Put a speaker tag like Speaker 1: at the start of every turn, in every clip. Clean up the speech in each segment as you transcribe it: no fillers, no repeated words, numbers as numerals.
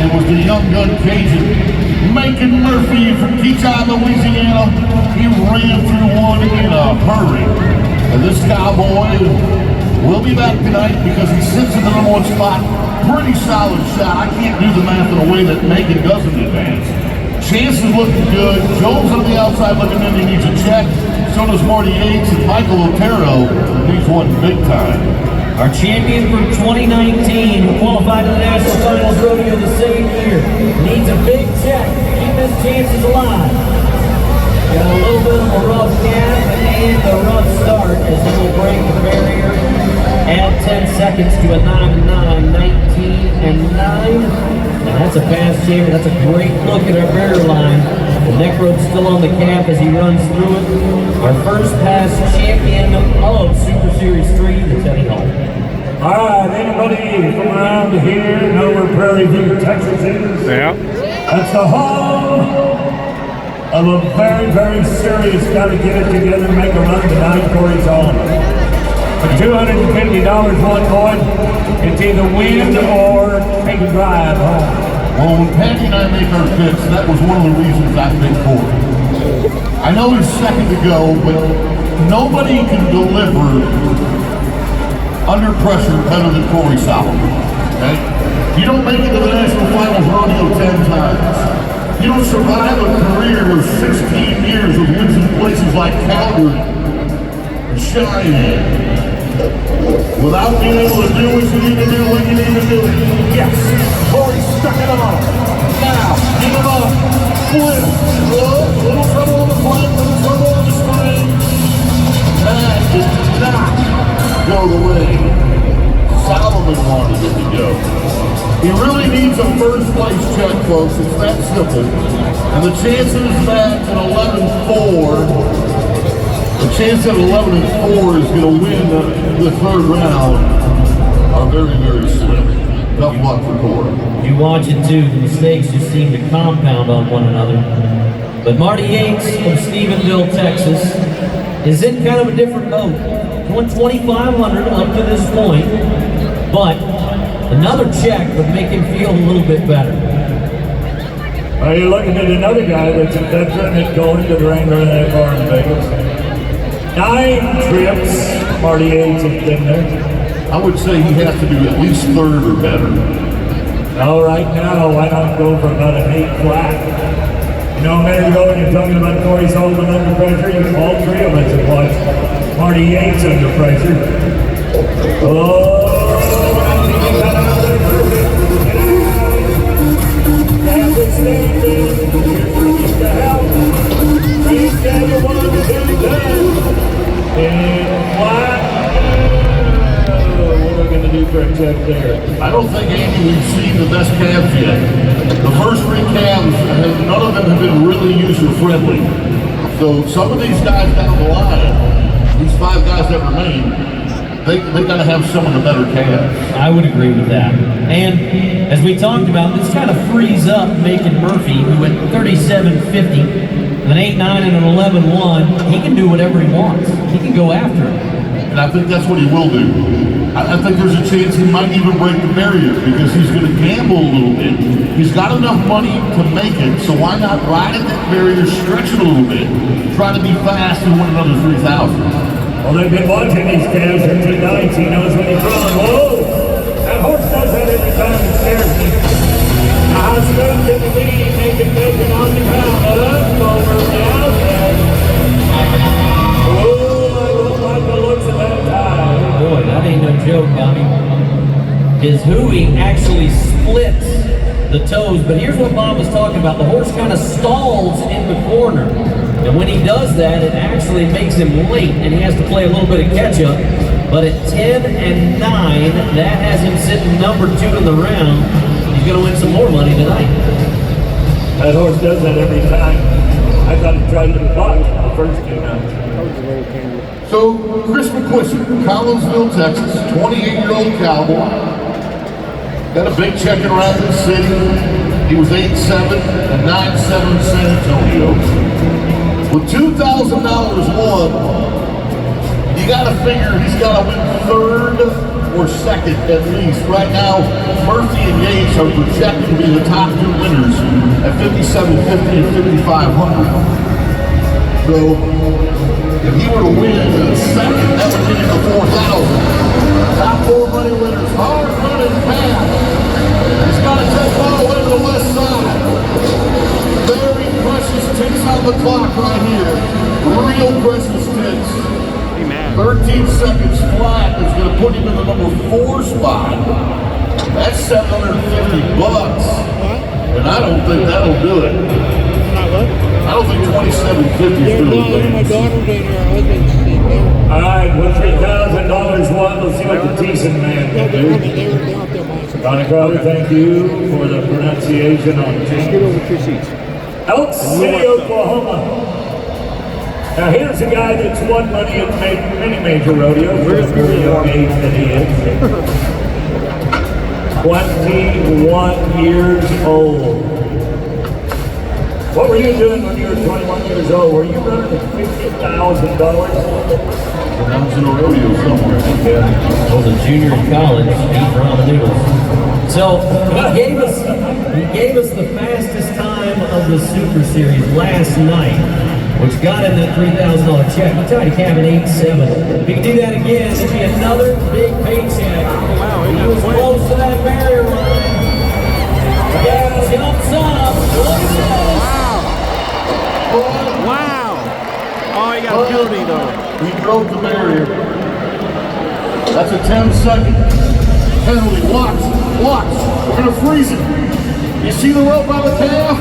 Speaker 1: it was the young gun Cajun, Macon Murphy from Keaton, Louisiana. He ran through one in a hurry. And this cowboy will be back tonight because he sits in the #1 spot. Pretty solid shot. I can't do the math in a way that Macon doesn't advance. Chance is looking good. Jones on the outside looking in. He needs a check. So does Marty Yates, and Michael Otero needs one big time.
Speaker 2: Our champion from 2019, who qualified to the National Finals Rodeo the same year, needs a big check to keep his chances alive. Got a little bit of a rough gap and a rough start as he will break the barrier. Add 10 seconds to a 9-9, 19-9. And that's a fast champion. That's a great look at our barrier line. The neck rope's still on the calf as he runs through it. Our first pass champion of Super Series 3, that's Eddie Hall.
Speaker 3: All right, anybody from around here know where Prairie View, Texas is?
Speaker 4: Yeah.
Speaker 3: That's the home of a very, very serious, gotta get it together, make a run tonight, Corey Solomon. For $250 one point, it's either win or take a drive home.
Speaker 1: Well, when Patty and I make our picks, that was one of the reasons I picked Corey. I know he's second to go, but nobody can deliver under pressure better than Corey Solomon. Okay? You don't make it to the National Finals Rodeo 10 times. You don't survive a career of 16 years of wins in places like Calgary and Cheyenne without being able to do what you need to do when you need to do it. Yes, Corey stuck it on. Now, give it up. Flip. Little trouble on the flank, little trouble on the string. That did not go the way Solomon wanted it to go. He really needs a first place check, folks. It's that simple. And the chances that at 11-4, the chance that 11-4 is going to win the third round are very, very slim. Tough luck for Corey.
Speaker 2: You watch it too, the mistakes just seem to compound on one another. But Marty Yates from Stephenville, Texas, is in kind of a different boat. Won 2,500 up to this point, but another check would make him feel a little bit better.
Speaker 3: Well, you're looking at another guy that's a veteran at going to the Wrangler and car in Vegas. 9 trips, Marty Yates has been there.
Speaker 1: I would say he has to do at least third or better.
Speaker 3: No, right now, why not go for about an 8 flat? You know, a minute ago when you're talking about Corey Solomon under pressure, all 3 of us have watched Marty Yates under pressure. Oh,
Speaker 1: I don't think, Andy, we've seen the best calves yet. The first 3 calves, none of them have been really user-friendly. So some of these guys down the line, these 5 guys that remain, they got to have some of the better calves.
Speaker 2: I would agree with that. And as we talked about, this kind of frees up Macon Murphy, who at 37.50, an 8.9 and an 11.1, he can do whatever he wants. He can go after it.
Speaker 1: And I think that's what he will do. I think there's a chance he might even break the barrier because he's going to gamble a little bit. He's got enough money to make it, so why not ride at that barrier, stretch it a little bit, try to be fast and win another 3,000.
Speaker 3: Well, they've been watching these calves for 2 nights. He knows when he's running. Whoa! That horse does that every time it scares me. Now, how smooth can the lead make it bacon on the ground? Up, over, the outside. Oh, I don't like the looks of that tie.
Speaker 2: Boy, that ain't no joke, Bobby. His hooey actually splits the toes, but here's what Bob was talking about. The horse kind of stalls in the corner. And when he does that, it actually makes him late, and he has to play a little bit of catch-up. But at 10-9, that has him sitting number 2 in the round. He's going to win some more money tonight.
Speaker 3: That horse does that every time. I thought he tried to block the first 2 nights.
Speaker 1: So, Chris McQuiston, Collinsville, Texas, 28-year-old cowboy. Got a big check in Rapid City. He was 8-7 and 9-7 in San Antonio. With $2,000 won, you you got to figure he's got to win third or second at least. Right now, Murphy and Yates are projected to be the top two winners at 5,750 and 5,500. So, if he were to win second, that would get him to 4,000. Top four money winners, hard running path. He's got to take all the way to the west side. Very precious ticks on the clock right here. Real precious ticks. 13 seconds flat is going to put him in the number 4 spot. That's $750. And I don't think that'll do it. I don't think 2,750 is going to do it.
Speaker 4: My daughter's in her husband's seat.
Speaker 3: All right, with $3,000 won, let's see what the Thiessen man
Speaker 4: Yeah,
Speaker 3: can
Speaker 4: they're
Speaker 3: do.
Speaker 4: out there, Mike.
Speaker 3: Connie Crowder, thank you for the pronunciation on
Speaker 4: Get
Speaker 3: James.
Speaker 4: over 2 seats.
Speaker 3: Elk City, Oklahoma. Now here's a guy that's won money at many major rodeos. Where's the young age that he is? 21 years old. What were you doing when you were 21 years old? Were you running at $50,000?
Speaker 1: I was in a rodeo somewhere.
Speaker 2: I was a junior in college, eating ramen noodles. So he gave us the fastest time of the Super Series last night, which got him that $3,000 check. He tried to cap an 8.7. If he can do that again, it'd be another big paycheck. He was close to that barrier line. Yeah, jumps up. Look at this.
Speaker 4: Wow! Oh, he got a penalty though.
Speaker 1: He broke the barrier. That's a 10-second penalty. Watch. We're going to freeze it. You see the rope on the calf?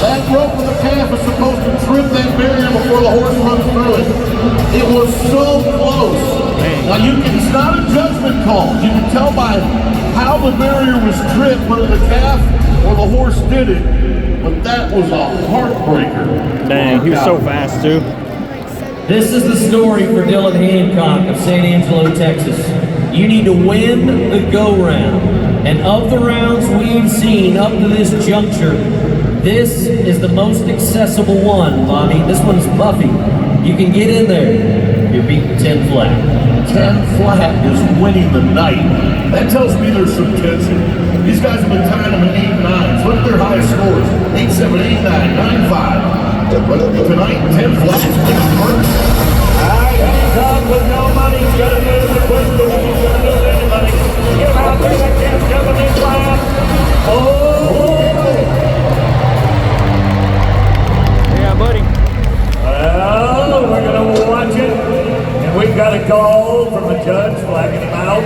Speaker 1: That rope on the calf is supposed to trip that barrier before the horse runs through it. It was so close. Now it's not a judgment call. You can tell by how the barrier was tripped, whether the calf or the horse did it. But that was a heartbreaker.
Speaker 4: Dang, he was so fast too.
Speaker 2: This is the story for Dylan Hancock of San Angelo, Texas. You need to win the go-round. And of the rounds we've seen up to this juncture, this is the most accessible one, Bobby. This one's Buffy. You can get in there. You're beating 10 flat.
Speaker 1: 10 flat is winning the night. That tells me there's some tension. These guys have been tying them at 8-9. Look at their highest scores. 8-7, 8-9, 9-5. But tonight, 10 flat is winning first.
Speaker 3: Hancock with no money. He's got to move the question. He's got to move anybody. Get out there. That can't jump in his lap.
Speaker 4: Yeah, buddy.
Speaker 3: Well, we're going to watch it. And we've got a call from a judge flagging him out.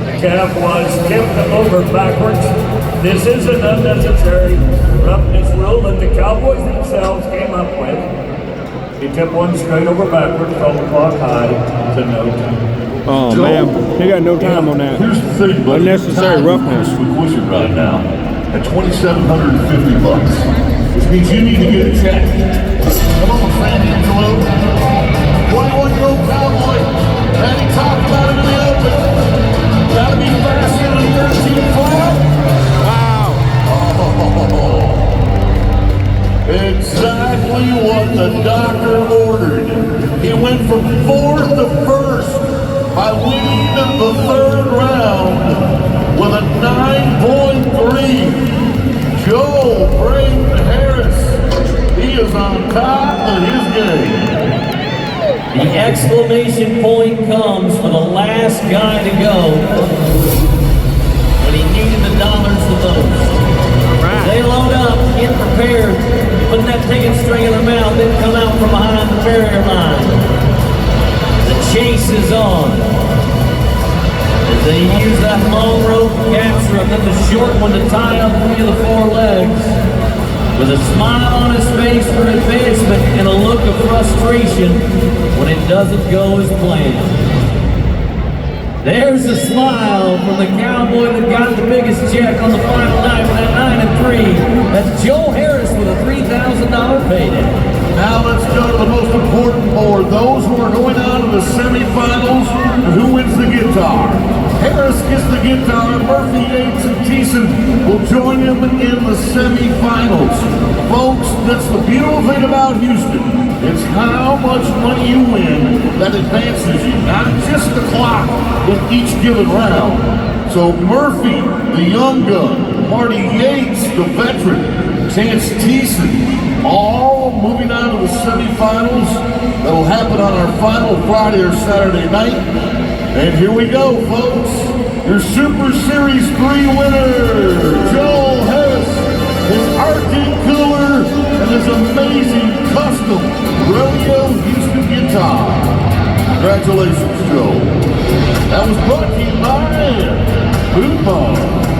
Speaker 3: The calf was tipped over backwards. This is an unnecessary roughness rule that the Cowboys themselves came up with. He tipped one straight over backwards from the clock high to no time.
Speaker 4: Oh man, he got no time on that.
Speaker 1: Here's the thing, buddy.
Speaker 4: Unnecessary roughness.
Speaker 1: With Wishing right now at $2,750, which means you need to get a check. Come on, San Angelo. 21-year-old cowboy. Manny talked about it in the open. Gotta be faster than 13 flat.
Speaker 4: Wow!
Speaker 1: Exactly what the doctor ordered. He went from 4th to 1st by winning the 3rd round with a 9.3. Joe Braden Harris, he is on top of his game.
Speaker 2: The exclamation point comes for the last guy to go when he needed the dollars the most. They load up, get prepared, put that ticket string in their mouth, then come out from behind the barrier line. The chase is on. As they use that long rope to capture him, then the short one to tie up 3 of the 4 legs. With a smile on his face for advancement and a look of frustration when it doesn't go as planned. There's a smile from the cowboy that got the biggest check on the final night with that 9-3. That's Joe Harris with a $3,000 payday.
Speaker 1: Now let's go to the most important board. Those who are going on to the semifinals and who wins the guitar. Harris gets the guitar. Murphy, Yates, and Thiessen will join him in the semifinals. Folks, that's the beautiful thing about Houston. It's how much money you win that advances you, not just the clock in each given round. So Murphy, the young gun, Marty Yates, the veteran, Chance Thiessen, all moving on to the semifinals. That'll happen on our final Friday or Saturday night. And here we go, folks. Your Super Series 3 winner, Joel Harris, his Arctic cooler, and his amazing custom Rodeo Houston guitar. Congratulations, Joe. That was brought to you by Boot Barn.